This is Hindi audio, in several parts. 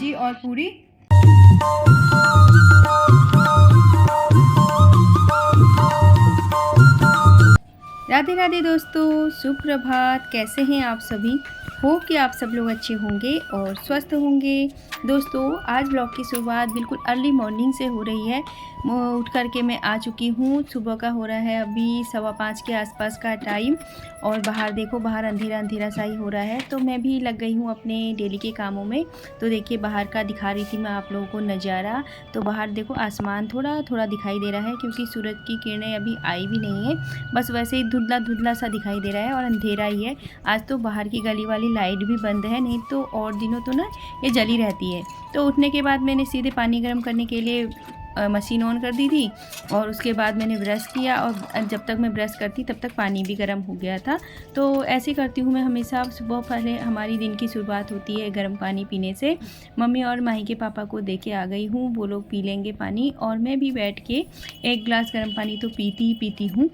सब्जी और पूरी। राधे राधे दोस्तों, सुप्रभात। कैसे हैं आप सभी? होप कि आप सब लोग अच्छे होंगे और स्वस्थ होंगे। दोस्तों, आज ब्लॉग की शुरुआत बिल्कुल अर्ली मॉर्निंग से हो रही है। उठ कर के मैं आ चुकी हूँ। सुबह का हो रहा है अभी 5:15 के आसपास का टाइम, और बाहर देखो, बाहर अंधेरा अंधेरा सा ही हो रहा है। तो मैं भी लग गई हूँ अपने डेली के कामों में। तो देखिए, बाहर का दिखा रही थी मैं आप लोगों को नज़ारा। तो बाहर देखो, आसमान थोड़ा थोड़ा दिखाई दे रहा है क्योंकि सूरज की किरणें अभी आई भी नहीं है। बस वैसे ही धुंधला धुंधला सा दिखाई दे रहा है और अंधेरा ही है। आज तो बाहर की गली वाली लाइट भी बंद है, नहीं तो और दिनों तो ना ये जली रहती है। तो उठने के बाद मैंने सीधे पानी गर्म करने के लिए मशीन ऑन कर दी थी, और उसके बाद मैंने ब्रश किया, और जब तक मैं ब्रश करती तब तक पानी भी गर्म हो गया था। तो ऐसे करती हूँ मैं हमेशा। सुबह पहले हमारी दिन की शुरुआत होती है गर्म पानी पीने से। मम्मी और माही के पापा को दे के आ गई हूँ, वो लोग पी लेंगे पानी, और मैं भी बैठ के एक गिलास गर्म पानी तो पीती ही पीती हूँ।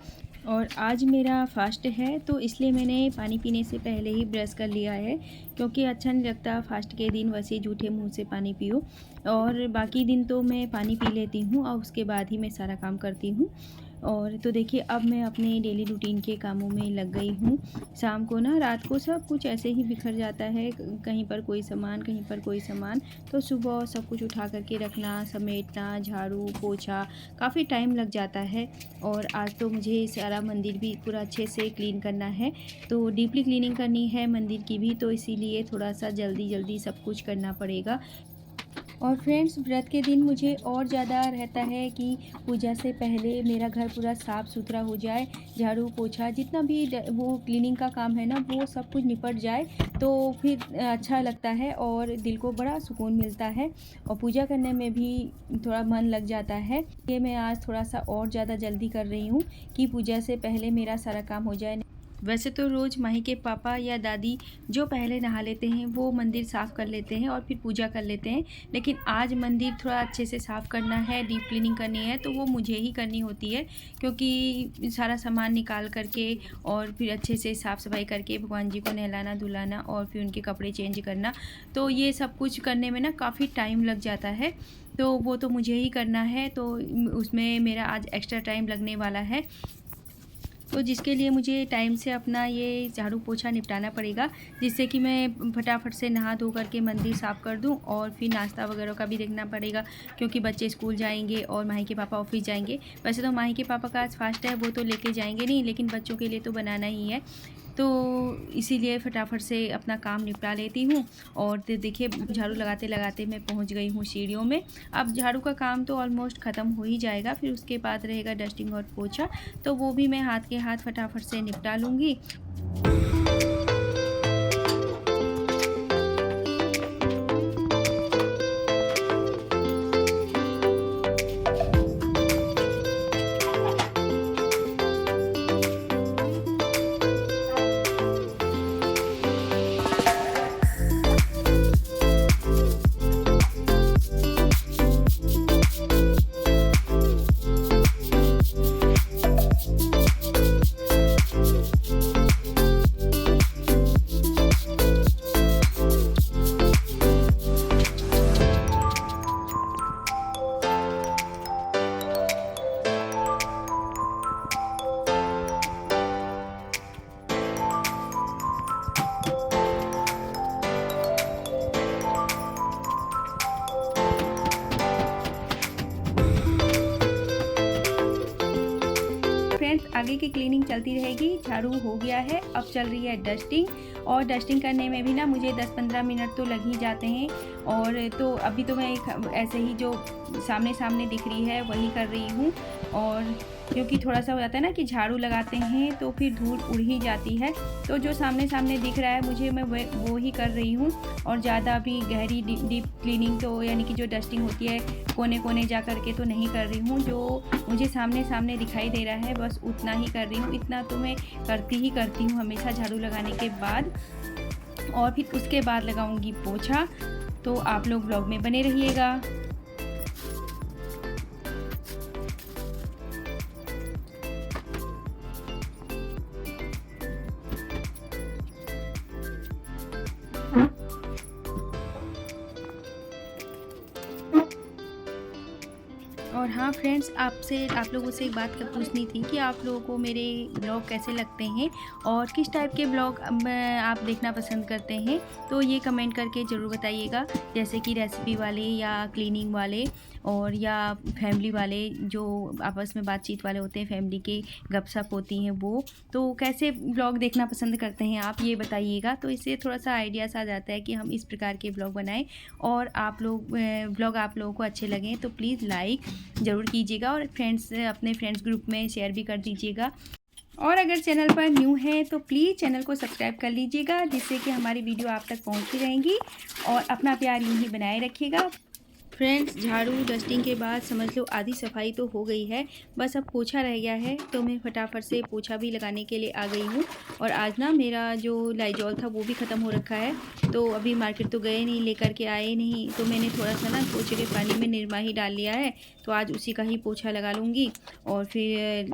और आज मेरा फास्ट है, तो इसलिए मैंने पानी पीने से पहले ही ब्रश कर लिया है, क्योंकि अच्छा नहीं लगता फास्ट के दिन वैसे जूठे मुंह से पानी पियो। और बाकी दिन तो मैं पानी पी लेती हूँ और उसके बाद ही मैं सारा काम करती हूँ। और तो देखिए, अब मैं अपने डेली रूटीन के कामों में लग गई हूँ। शाम को ना, रात को सब कुछ ऐसे ही बिखर जाता है, कहीं पर कोई सामान, कहीं पर कोई सामान। तो सुबह सब कुछ उठा करके रखना, समेटना, झाड़ू पोछा, काफ़ी टाइम लग जाता है। और आज तो मुझे सारा मंदिर भी पूरा अच्छे से क्लीन करना है, तो डीपली क्लीनिंग करनी है मंदिर की भी, तो इसीलिए थोड़ा सा जल्दी जल्दी सब कुछ करना पड़ेगा। और फ्रेंड्स, व्रत के दिन मुझे और ज़्यादा रहता है कि पूजा से पहले मेरा घर पूरा साफ़ सुथरा हो जाए, झाड़ू पोछा जितना भी वो क्लीनिंग का काम है ना, वो सब कुछ निपट जाए, तो फिर अच्छा लगता है और दिल को बड़ा सुकून मिलता है, और पूजा करने में भी थोड़ा मन लग जाता है। ये मैं आज थोड़ा सा और ज़्यादा जल्दी कर रही हूँ कि पूजा से पहले मेरा सारा काम हो जाए। वैसे तो रोज़ माही के पापा या दादी जो पहले नहा लेते हैं वो मंदिर साफ़ कर लेते हैं और फिर पूजा कर लेते हैं, लेकिन आज मंदिर थोड़ा अच्छे से साफ़ करना है, डीप क्लीनिंग करनी है, तो वो मुझे ही करनी होती है, क्योंकि सारा सामान निकाल करके और फिर अच्छे से साफ़ सफाई करके भगवान जी को नहलाना धुलाना और फिर उनके कपड़े चेंज करना, तो ये सब कुछ करने में ना काफ़ी टाइम लग जाता है। तो वो तो मुझे ही करना है, तो उसमें मेरा आज एक्स्ट्रा टाइम लगने वाला है, तो जिसके लिए मुझे टाइम से अपना ये झाड़ू पोछा निपटाना पड़ेगा, जिससे कि मैं फटाफट से नहा धो करके मंदिर साफ़ कर दूं। और फिर नाश्ता वगैरह का भी देखना पड़ेगा, क्योंकि बच्चे स्कूल जाएंगे और माही के पापा ऑफिस जाएंगे। वैसे तो माही के पापा का आज फास्ट है, वो तो लेके जाएंगे नहीं, लेकिन बच्चों के लिए तो बनाना ही है, तो इसीलिए फटाफट से अपना काम निपटा लेती हूँ। और देखिए, झाड़ू लगाते लगाते मैं पहुँच गई हूँ सीढ़ियों में। अब झाड़ू का काम तो ऑलमोस्ट ख़त्म हो ही जाएगा, फिर उसके बाद रहेगा डस्टिंग और पोछा, तो वो भी मैं हाथ के हाथ फटाफट से निपटा लूँगी। फ्रेंड्स, आगे की क्लीनिंग चलती रहेगी। झाड़ू हो गया है, अब चल रही है डस्टिंग, और डस्टिंग करने में भी ना मुझे 10-15 मिनट तो लग ही जाते हैं। और तो अभी तो मैं ऐसे ही जो सामने सामने दिख रही है वही कर रही हूँ, और क्योंकि थोड़ा सा हो जाता है ना कि झाड़ू लगाते हैं तो फिर धूल उड़ ही जाती है, तो जो सामने सामने दिख रहा है मुझे, मैं वो ही कर रही हूँ। और ज़्यादा अभी गहरी डीप क्लीनिंग तो, यानी कि जो डस्टिंग होती है कोने कोने जा करके तो नहीं कर रही हूँ। जो मुझे सामने सामने दिखाई दे रहा है बस उतना ही कर रही हूँ। इतना तो मैं करती हूँ हमेशा झाड़ू लगाने के बाद, और फिर उसके बाद लगाऊंगी पोछा। तो आप लोग ब्लॉग में बने रहिएगा। और हाँ फ्रेंड्स, आप लोगों से एक बात पूछनी थी कि आप लोगों को मेरे ब्लॉग कैसे लगते हैं और किस टाइप के ब्लॉग आप देखना पसंद करते हैं। तो ये कमेंट करके ज़रूर बताइएगा, जैसे कि रेसिपी वाले या क्लीनिंग वाले और या फैमिली वाले, जो आपस में बातचीत वाले होते हैं, फैमिली के गपशप होती हैं वो। तो कैसे ब्लॉग देखना पसंद करते हैं आप, ये बताइएगा। तो इससे थोड़ा सा आइडियाज़ आ जाता है कि हम इस प्रकार के ब्लॉग बनाएं। और आप लोग ब्लॉग आप लोगों को अच्छे लगें तो प्लीज़ लाइक ज़रूर कीजिएगा और अपने फ्रेंड्स ग्रुप में शेयर भी कर दीजिएगा। और अगर चैनल पर न्यू है तो प्लीज़ चैनल को सब्सक्राइब कर लीजिएगा, जिससे कि हमारी वीडियो आप तक पहुंचती रहेंगी। और अपना प्यार यूँ ही बनाए रखिएगा। फ्रेंड्स, झाड़ू डस्टिंग के बाद समझ लो आधी सफाई तो हो गई है, बस अब पोछा रह गया है। तो मैं फटाफट से पोछा भी लगाने के लिए आ गई हूँ। और आज ना मेरा जो लाइजॉल था वो भी ख़त्म हो रखा है, तो अभी मार्केट तो गए नहीं, लेकर के आए नहीं, तो मैंने थोड़ा सा ना पोछे के पानी में निरमा ही डाल लिया है। तो आज उसी का ही पोछा लगा लूँगी और फिर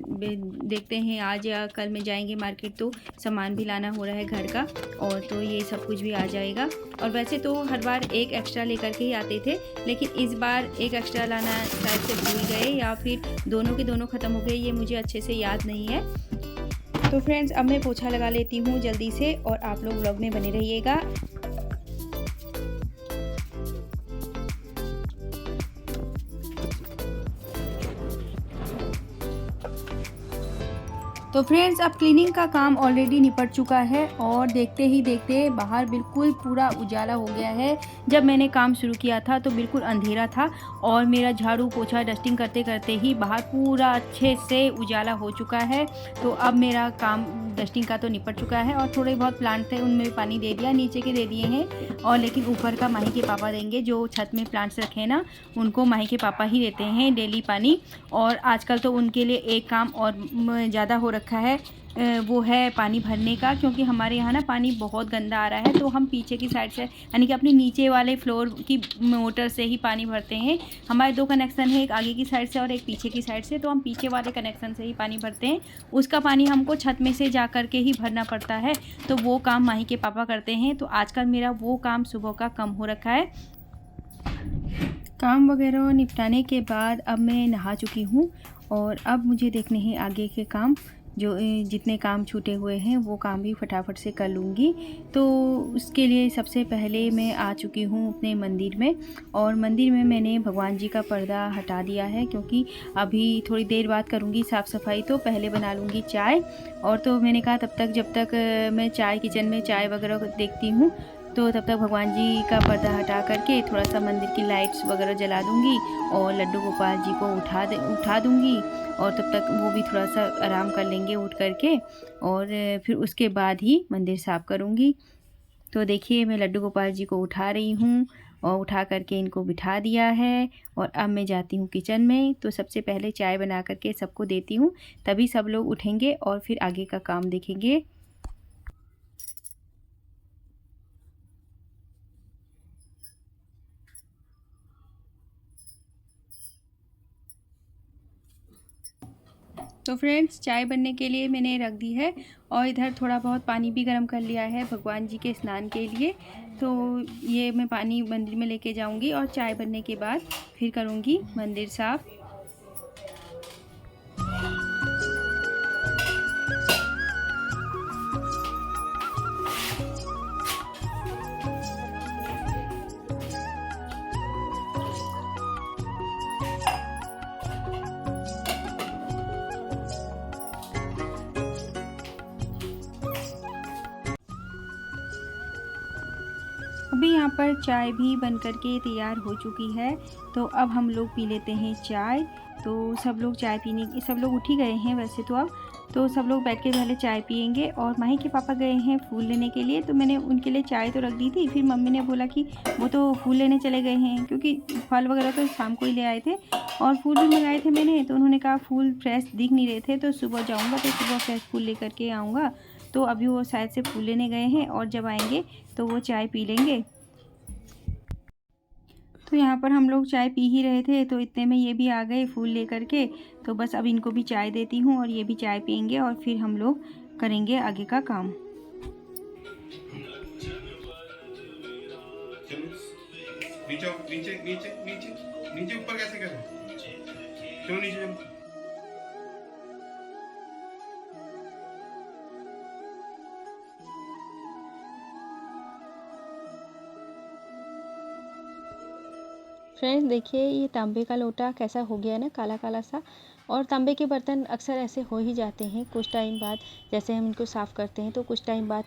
देखते हैं आज या कल में जाएंगे मार्केट, तो सामान भी लाना हो रहा है घर का, और तो ये सब कुछ भी आ जाएगा। और वैसे तो हर बार एक एक्स्ट्रा लेकर के ही आते थे, लेकिन इस बार एक एक्स्ट्रा लाना शायद से भूल गए या फिर दोनों के दोनों ख़त्म हो गए, ये मुझे अच्छे से याद नहीं है। तो फ्रेंड्स, अब मैं पोछा लगा लेती हूँ जल्दी से, और आप लोग व्लॉग में बने रहिएगा। तो फ्रेंड्स, अब क्लीनिंग का काम ऑलरेडी निपट चुका है और देखते ही देखते बाहर बिल्कुल पूरा उजाला हो गया है। जब मैंने काम शुरू किया था तो बिल्कुल अंधेरा था और मेरा झाड़ू पोछा डस्टिंग करते करते ही बाहर पूरा अच्छे से उजाला हो चुका है। तो अब मेरा काम डस्टिंग का तो निपट चुका है और थोड़े बहुत प्लांट थे उनमें भी पानी दे दिया, नीचे के दे दिए हैं, और लेकिन ऊपर का माही के पापा देंगे। जो छत में प्लांट्स रखे हैं ना, उनको माही के पापा ही देते हैं डेली पानी। और आजकल तो उनके लिए एक काम और ज़्यादा हो रखा है, वो है पानी भरने का, क्योंकि हमारे यहाँ ना पानी बहुत गंदा आ रहा है। तो हम पीछे की साइड से, यानी कि अपने नीचे वाले फ्लोर की मोटर से ही पानी भरते हैं। हमारे दो कनेक्शन है, एक आगे की साइड से और एक पीछे की साइड से, तो हम पीछे वाले कनेक्शन से ही पानी भरते हैं। उसका पानी हमको छत में से जा कर के ही भरना पड़ता है, तो वो काम माही के पापा करते हैं। तो आजकल मेरा वो काम सुबह का कम हो रखा है। काम वगैरह निपटाने के बाद अब मैं नहा चुकी हूँ और अब मुझे देखने हैं आगे के काम। जो जितने काम छूटे हुए हैं वो काम भी फटाफट से कर लूँगी। तो उसके लिए सबसे पहले मैं आ चुकी हूँ अपने मंदिर में, और मंदिर में मैंने भगवान जी का पर्दा हटा दिया है, क्योंकि अभी थोड़ी देर बाद करूँगी साफ़ सफाई, तो पहले बना लूँगी चाय। और तो मैंने कहा तब तक, जब तक मैं चाय किचन में चाय वगैरह देखती हूँ, तो तब तक भगवान जी का पर्दा हटा करके थोड़ा सा मंदिर की लाइट्स वगैरह जला दूँगी और लड्डू गोपाल जी को उठा दूँगी, और तब तक वो भी थोड़ा सा आराम कर लेंगे उठ करके, और फिर उसके बाद ही मंदिर साफ़ करूँगी। तो देखिए, मैं लड्डू गोपाल जी को उठा रही हूँ और उठा करके इनको बिठा दिया है, और अब मैं जाती हूँ किचन में। तो सबसे पहले चाय बना करके सबको देती हूँ, तभी सब लोग उठेंगे और फिर आगे का काम देखेंगे। तो फ्रेंड्स, चाय बनने के लिए मैंने रख दी है, और इधर थोड़ा बहुत पानी भी गर्म कर लिया है भगवान जी के स्नान के लिए। तो ये मैं पानी मंदिर में लेके जाऊंगी और चाय बनने के बाद फिर करूंगी मंदिर साफ़। अभी यहाँ पर चाय भी बन करके तैयार हो चुकी है, तो अब हम लोग पी लेते हैं चाय। तो सब लोग चाय पीने, सब लोग उठ ही गए हैं वैसे तो अब, तो सब लोग बैठ के पहले चाय पियेंगे। और माही के पापा गए हैं फूल लेने के लिए, तो मैंने उनके लिए चाय तो रख दी थी। फिर मम्मी ने बोला कि वो तो फूल लेने चले गए हैं, क्योंकि फल वगैरह तो शाम को ही ले आए थे, और फूल भी मंगाए थे मैंने। तो उन्होंने कहा फूल फ्रेश दिख नहीं रहे थे, तो सुबह जाऊँगा तो सुबह फ्रेश फूल ले करके आऊँगा। तो अभी वो शायद से फूल लेने गए हैं, और जब आएंगे तो वो चाय पी लेंगे। तो यहाँ पर हम लोग चाय पी ही रहे थे, तो इतने में ये भी आ गए फूल लेकर के। तो बस अब इनको भी चाय देती हूँ और ये भी चाय पियेंगे, और फिर हम लोग करेंगे आगे का काम। नीचे नीचे नीचे नीचे नीचे ऊपर कैसे करें? चलो नीचे चलो। फ्रेंड्स देखिए ये तांबे का लोटा कैसा हो गया है ना, काला काला सा। और तांबे के बर्तन अक्सर ऐसे हो ही जाते हैं कुछ टाइम बाद। जैसे हम इनको साफ़ करते हैं तो कुछ टाइम बाद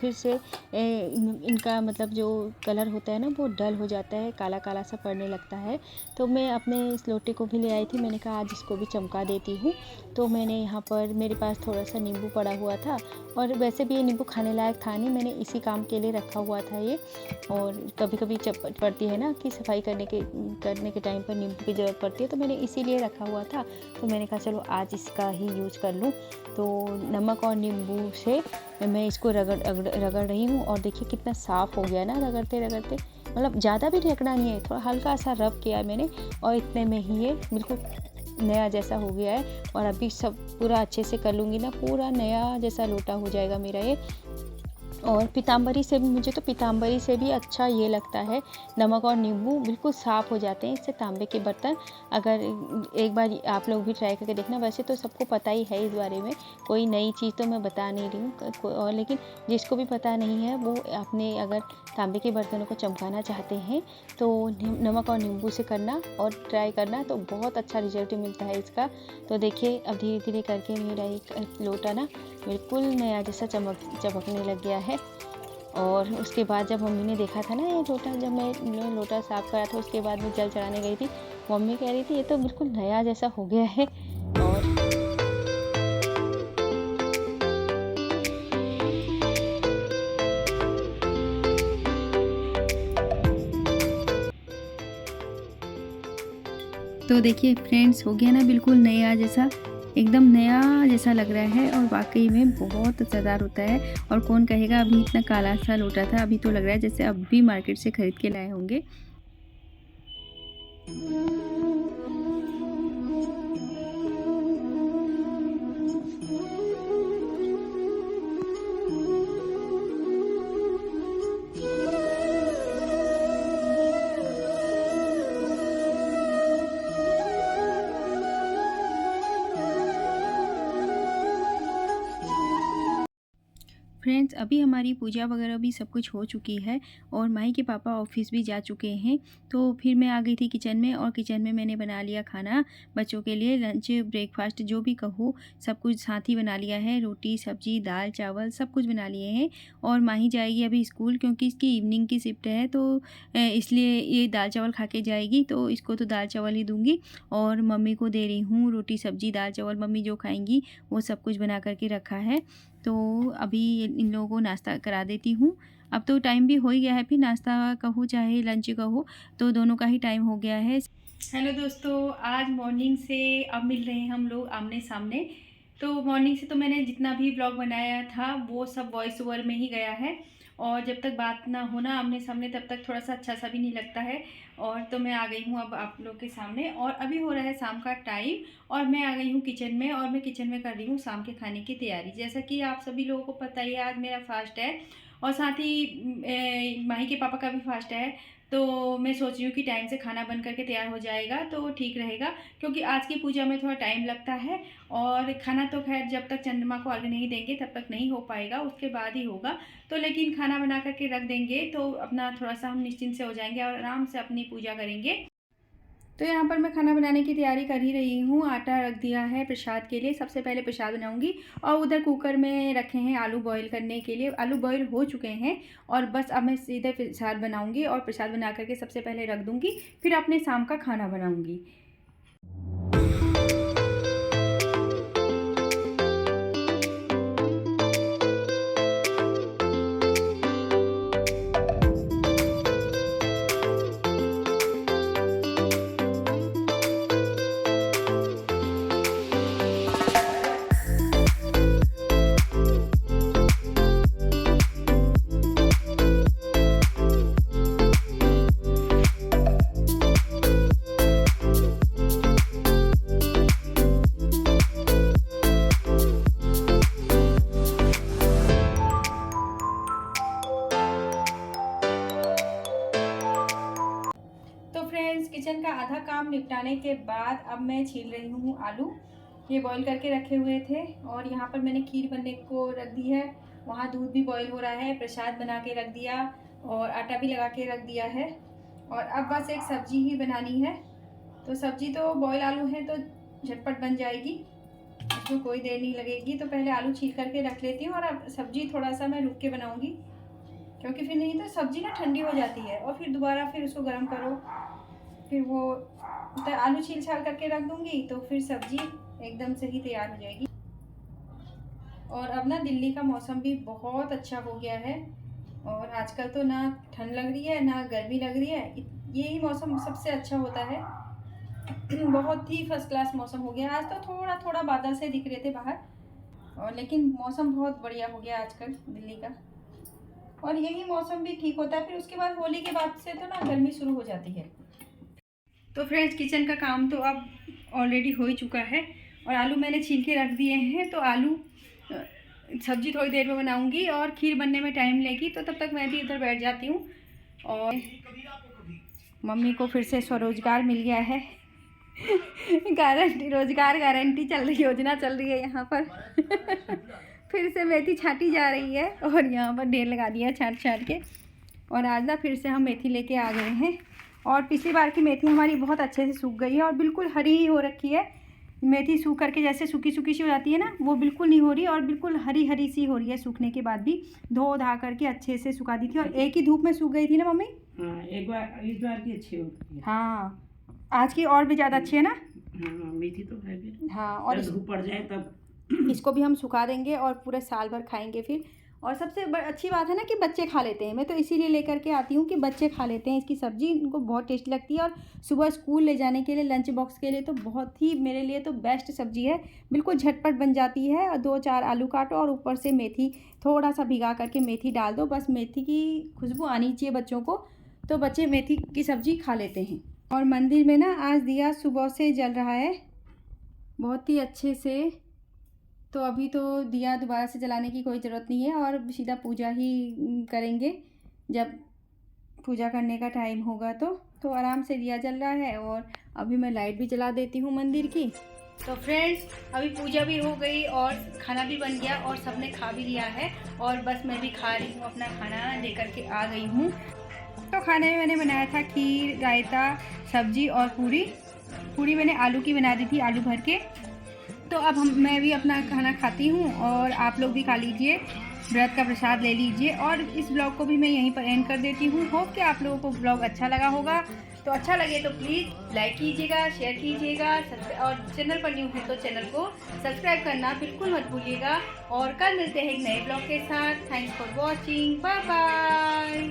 फिर से इनका मतलब जो कलर होता है ना वो डल हो जाता है, काला काला सा पड़ने लगता है। तो मैं अपने इस लोटे को भी ले आई थी, मैंने कहा आज इसको भी चमका देती हूँ। तो मैंने यहाँ पर मेरे पास थोड़ा सा नींबू पड़ा हुआ था, और वैसे भी ये नींबू खाने लायक था नहीं, मैंने इसी काम के लिए रखा हुआ था ये। और कभी कभी पड़ती है ना कि सफाई करने के टाइम पर नींबू की ज़रूरत पड़ती है, तो मैंने इसीलिए रखा हुआ था। तो मैंने कहा चलो आज इसका ही यूज कर लूँ। तो नमक और नींबू से मैं इसको रगड़ रही हूँ, और देखिए कितना साफ़ हो गया ना रगड़ते रगड़ते। मतलब ज़्यादा भी रगड़ना नहीं है, थोड़ा हल्का सा रब किया मैंने, और इतने में ही ये बिल्कुल नया जैसा हो गया है। और अभी सब पूरा अच्छे से कर लूँगी ना, पूरा नया जैसा लोटा हो जाएगा मेरा ये। और पीताम्बरी से भी, मुझे तो पीताम्बरी से भी अच्छा ये लगता है। नमक और नींबू बिल्कुल साफ़ हो जाते हैं इससे तांबे के बर्तन। अगर एक बार आप लोग भी ट्राई करके देखना। वैसे तो सबको पता ही है इस बारे में, कोई नई चीज़ तो मैं बता नहीं रही हूँ। और लेकिन जिसको भी पता नहीं है वो अपने अगर तांबे के बर्तनों को चमकाना चाहते हैं तो नमक और नींबू से करना और ट्राई करना, तो बहुत अच्छा रिजल्ट मिलता है इसका। तो देखिए अब धीरे धीरे करके मेरा एक लोटा ना बिल्कुल नया जैसा चमकने लग गया है। और उसके बाद जब मम्मी ने देखा था ना ये लोटा, जब मैं लोटा साफ़ करा था उसके बाद मैं जल चढ़ाने गई थी, मम्मी कह रही थी ये तो बिल्कुल नया जैसा हो गया है। और तो देखिए फ्रेंड्स हो गया ना बिल्कुल नया जैसा, एकदम नया जैसा लग रहा है। और वाकई में बहुत असरदार होता है। और कौन कहेगा अभी इतना काला सा लोटा था, अभी तो लग रहा है जैसे अब भी मार्केट से ख़रीद के लाए होंगे। फ्रेंड्स अभी हमारी पूजा वगैरह भी सब कुछ हो चुकी है, और माही के पापा ऑफिस भी जा चुके हैं। तो फिर मैं आ गई थी किचन में, और किचन में मैंने बना लिया खाना बच्चों के लिए, लंच ब्रेकफास्ट जो भी कहो सब कुछ साथ ही बना लिया है। रोटी सब्जी दाल चावल सब कुछ बना लिए हैं। और माही जाएगी अभी स्कूल, क्योंकि इसकी इवनिंग की शिफ्ट है, तो इसलिए ये दाल चावल खा के जाएगी, तो इसको तो दाल चावल ही दूँगी। और मम्मी को दे रही हूँ रोटी सब्जी दाल चावल, मम्मी जो खाएंगी वो सब कुछ बना करके रखा है। तो अभी इन लोगों को नाश्ता करा देती हूँ। अब तो टाइम भी हो ही गया है, फिर नाश्ता कहो चाहे लंच कहो तो दोनों का ही टाइम हो गया है। हेलो दोस्तों, आज मॉर्निंग से अब मिल रहे हैं हम लोग आमने सामने। तो मॉर्निंग से तो मैंने जितना भी ब्लॉग बनाया था वो सब वॉइस ओवर में ही गया है, और जब तक बात ना हो ना आमने सामने तब तक थोड़ा सा अच्छा सा भी नहीं लगता है। और तो मैं आ गई हूँ अब आप लोग के सामने, और अभी हो रहा है शाम का टाइम, और मैं आ गई हूँ किचन में, और मैं किचन में कर रही हूँ शाम के खाने की तैयारी। जैसा कि आप सभी लोगों को पता ही है आज मेरा फास्ट है, और साथ ही माही के पापा का भी फास्ट है। तो मैं सोच रही हूँ कि टाइम से खाना बन करके तैयार हो जाएगा तो ठीक रहेगा, क्योंकि आज की पूजा में थोड़ा टाइम लगता है। और खाना तो खैर जब तक चंद्रमा को अर्घ्य नहीं देंगे तब तक नहीं हो पाएगा, उसके बाद ही होगा। तो लेकिन खाना बना करके रख देंगे तो अपना थोड़ा सा हम निश्चिंत से हो जाएंगे और आराम से अपनी पूजा करेंगे। तो यहाँ पर मैं खाना बनाने की तैयारी कर ही रही हूँ। आटा रख दिया है प्रसाद के लिए, सबसे पहले प्रसाद बनाऊंगी। और उधर कुकर में रखे हैं आलू बॉईल करने के लिए, आलू बॉईल हो चुके हैं। और बस अब मैं सीधे प्रसाद बनाऊंगी, और प्रसाद बना करके सबसे पहले रख दूंगी, फिर अपने शाम का खाना बनाऊंगी। निपटाने के बाद अब मैं छील रही हूँ आलू। ये बॉईल करके रखे हुए थे और यहाँ पर मैंने खीर बनने को रख दी है। वहाँ दूध भी बॉईल हो रहा है, प्रसाद बना के रख दिया और आटा भी लगा के रख दिया है। और अब बस एक सब्जी ही बनानी है। तो सब्जी तो बॉईल आलू है तो झटपट बन जाएगी, इसमें कोई देर नहीं लगेगी। तो पहले आलू छील करके रख लेती हूँ और अब सब्जी थोड़ा सा मैं रुक के बनाऊँगी, क्योंकि फिर नहीं तो सब्जी ना ठंडी हो जाती है और फिर दोबारा फिर उसको गर्म करो, फिर वो तो आलू छील छाल करके रख दूँगी तो फिर सब्जी एकदम से ही तैयार हो जाएगी। और अब ना दिल्ली का मौसम भी बहुत अच्छा हो गया है और आजकल तो ना ठंड लग रही है ना गर्मी लग रही है। यही मौसम सबसे अच्छा होता है, बहुत ही फर्स्ट क्लास मौसम हो गया। आज तो थोड़ा थोड़ा बादल से दिख रहे थे बाहर, और लेकिन मौसम बहुत बढ़िया हो गया आजकल दिल्ली का। और यही मौसम भी ठीक होता है, फिर उसके बाद होली के बाद से तो ना गर्मी शुरू हो जाती है। तो फ्रेंड्स, किचन का काम तो अब ऑलरेडी हो ही चुका है और आलू मैंने छील के रख दिए हैं। तो आलू सब्जी थोड़ी देर में बनाऊंगी और खीर बनने में टाइम लेगी, तो तब तक मैं भी इधर बैठ जाती हूँ। और मम्मी को फिर से स्वरोजगार मिल गया है। गारंटी रोजगार गारंटी चल रही योजना चल रही है यहाँ पर। फिर से मेथी छाटी जा रही है और यहाँ पर ढेर लगा दिया छाट छाट के। और आज ना फिर से हम मेथी लेके आ गए हैं और पिछली बार की मेथी हमारी बहुत अच्छे से सूख गई है और बिल्कुल हरी ही हो रखी है। मेथी सूख करके जैसे सूखी सूखी सी हो जाती है ना, वो बिल्कुल नहीं हो रही और बिल्कुल हरी हरी सी हो रही है। सूखने के बाद भी धो धा करके अच्छे से सुखा दी थी और एक ही धूप में सूख गई थी ना मम्मी? हाँ, एक बार इस बार की अच्छी होती है। हाँ, आज की और भी ज़्यादा अच्छी है ना। हाँ, मेथी तो है भी। हाँ, और धूप पड़ जाए तब इसको भी हम सुखा देंगे और पूरे साल भर खाएंगे फिर। और सबसे अच्छी बात है ना कि बच्चे खा लेते हैं। मैं तो इसीलिए लेकर के आती हूँ कि बच्चे खा लेते हैं इसकी सब्ज़ी, इनको बहुत टेस्टी लगती है। और सुबह स्कूल ले जाने के लिए लंच बॉक्स के लिए तो बहुत ही, मेरे लिए तो बेस्ट सब्ज़ी है। बिल्कुल झटपट बन जाती है और 2-4 आलू काटो और ऊपर से मेथी थोड़ा सा भिगा करके मेथी डाल दो, बस मेथी की खुशबू आनी चाहिए बच्चों को, तो बच्चे मेथी की सब्ज़ी खा लेते हैं। और मंदिर में ना आज दिया सुबह से जल रहा है बहुत ही अच्छे से, तो अभी तो दिया दोबारा से जलाने की कोई ज़रूरत नहीं है और सीधा पूजा ही करेंगे। जब पूजा करने का टाइम होगा तो आराम से दिया जल रहा है। और अभी मैं लाइट भी जला देती हूँ मंदिर की। तो फ्रेंड्स, अभी पूजा भी हो गई और खाना भी बन गया और सबने खा भी लिया है और बस मैं भी खा रही हूँ, अपना खाना लेकर के आ गई हूँ। तो खाने में मैंने बनाया था खीर, रायता, सब्जी और पूरी मैंने आलू की बना दी थी, आलू भर के। तो अब मैं भी अपना खाना खाती हूँ और आप लोग भी खा लीजिए, व्रत का प्रसाद ले लीजिए। और इस ब्लॉग को भी मैं यहीं पर एंड कर देती हूँ। होप कि आप लोगों को ब्लॉग अच्छा लगा होगा। तो अच्छा लगे तो प्लीज़ लाइक कीजिएगा, शेयर कीजिएगा और चैनल पर न्यू है तो चैनल को सब्सक्राइब करना बिल्कुल मत भूलिएगा। और कल मिलते हैं एक नए ब्लॉग के साथ। Thanks for watching, bye bye.